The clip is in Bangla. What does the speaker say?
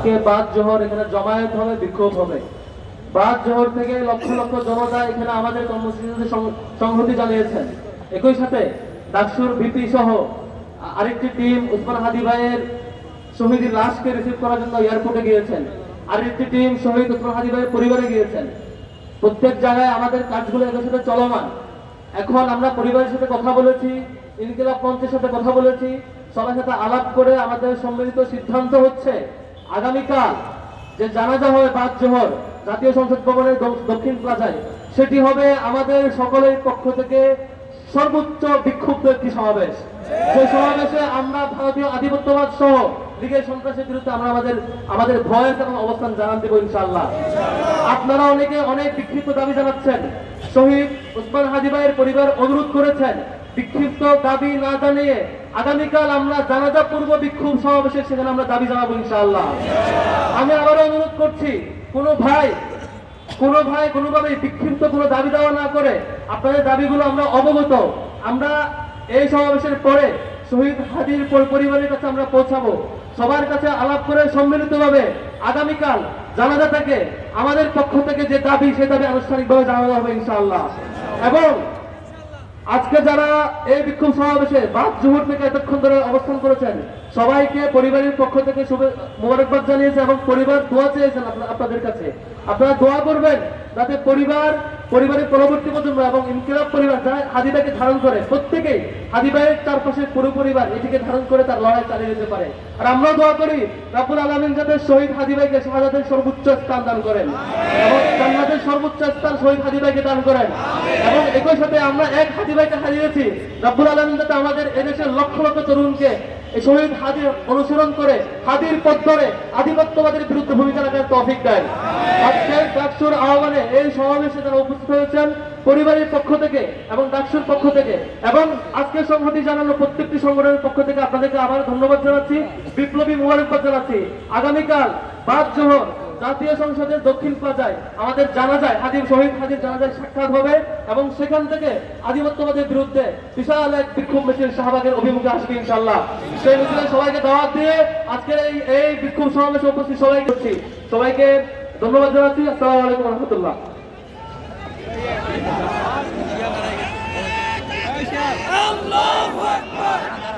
আজকে বাদ জোহর এখানে জমায়েত হবে, বিক্ষোভ হবে। বাদ জোহর থেকে লক্ষ লক্ষ জনতা এখানে আমাদের কর্মসূচিতে সংহতি জানিয়েছেন। একই সাথে ডাকসুর ভিপি সহ আরেকটি টিম উসমান হাদি ভাইয়ের শহীদের লাশকে রিসিভ করার জন্য এয়ারপোর্টে গিয়েছেন। আরেকটি টিম শহীদ উসমান হাদি ভাইয়ের পরিবারে গিয়েছেন। প্রত্যেক জায়গায় আমাদের কাজগুলো এদের সাথে চলমান। এখন আমরা পরিবারের সাথে কথা বলেছি, ইনকিলাব মঞ্চের সাথে কথা বলেছি, সবার সাথে আলাপ করে আমাদের সম্মিলিত সিদ্ধান্ত হচ্ছে আগামীকাল যে জানাজা হবে বাদ জোহর জাতীয় সংসদ ভবনের দক্ষিণ প্লাজায়, সেটি হবে আমাদের সকলের পক্ষ থেকে সর্বোচ্চ বিক্ষুব্ধ একটি সমাবেশ। সেই সমাবেশে আমরা ভারতীয় আধিপত্যবাদ সহ লীগের সন্ত্রাসের বিরুদ্ধে আমরা আমাদের ভয়েস এবং অবস্থান জানান দেব ইনশাআল্লাহ। আপনারা অনেকে অনেক বিক্ষিপ্ত দাবি জানাচ্ছেন। শহীদ উসমান হাদি ভাইয়ের পরিবার অনুরোধ করেছেন বিক্ষিপ্ত দাবি না জানিয়ে আগামীকাল আমরা জানাজা পূর্ব বিক্ষোভ সমাবেশে সেখানে আমরা দাবি জানাবো ইনশাআল্লাহ। আমি আবারও অনুরোধ করছি, কোনো ভাই কোনোভাবে বিক্ষিপ্ত কোনো দাবি দেওয়া না করে আপনাদের দাবিগুলো আমরা অবগত, আমরা এই সমাবেশের পরে শহীদ হাদির পরিবারের কাছে আমরা পৌঁছাবো। সবার কাছে আলাপ করে সম্মিলিতভাবে আগামীকাল জানাজা থেকে আমাদের পক্ষ থেকে যে দাবি সে দাবি আনুষ্ঠানিকভাবে জানানো হবে ইনশাআল্লাহ। এবং আজকে যারা এই বিক্ষোভ সমাবেশে বাদ জোহর থেকে এতক্ষণ ধরে অবস্থান করেছেন সবাইকে পরিবারের পক্ষ থেকে মোবারকবাদ জানিয়েছে এবং পরিবার দোয়া চেয়েছেন আপনাদের কাছে। আপনারা দোয়া করবেন যাতে পরিবারের পরবর্তী প্রজন্ম এবং ইনকিলাব পরিবার যারা হাদি ভাইকে ধারণ করে প্রত্যেকেই হাদি ভাইয়ের চারপাশে পুরো পরিবার এটিকে ধারণ করে তার লড়াই চালিয়ে যেতে পারে। আর আমরা দোয়া করি রাব্বুল আলামিন যাতে শহীদ হাদি ভাইকে শাহাদাতের সর্বোচ্চ স্থান দান করেন এবং জান্নাতের সর্বোচ্চ স্থান শহীদ হাদি ভাইকে দান করেন। এবং একই সাথে আমরা এক হাদি ভাইকে হারিয়েছি, রাব্বুল আলামিন যাতে আমাদের এদেশের লক্ষ লক্ষ তরুণকে এই শহীদ হাদির অনুসরণ করে হাদির পথ ধরে আধিপত্যবাদের বিরুদ্ধে ভূমিকা রাখার তৌফিক দেয়। আজকে ডাকসুর আহ্বানে এই সমাবেশে যারা উপস্থিত হয়েছেন পরিবারের পক্ষ থেকে এবং ডাকসুর পক্ষ থেকে এবং আজকে সংহতি জানানো প্রত্যেকটি সংগঠনের পক্ষ থেকে আপনাদেরকে আবার ধন্যবাদ জানাচ্ছি, বিপ্লবী মোবারকবাদ জানাচ্ছি। আগামীকাল বাদ জোহর জাতীয় সংসদের দক্ষিণ প্লাজায় আমাদের জানাজায় শহীদ হাদির জানাজায় সাক্ষাৎ হবে এবং সেখান থেকে আধিপত্যবাদের বিরুদ্ধে বিশাল এক বিক্ষোভ মিছিল শাহবাগের অভিমুখে আসবে ইনশাআল্লাহ। সেই মিছিলে সবাইকে দাওয়াত দিয়ে আজকের এই বিক্ষোভ সমাবেশে উপস্থিত সবাইকে ধন্যবাদ জানাচ্ছি। আসসালামু আলাইকুম ওয়া রাহমাতুল্লাহ। আল্লাহু আকবার।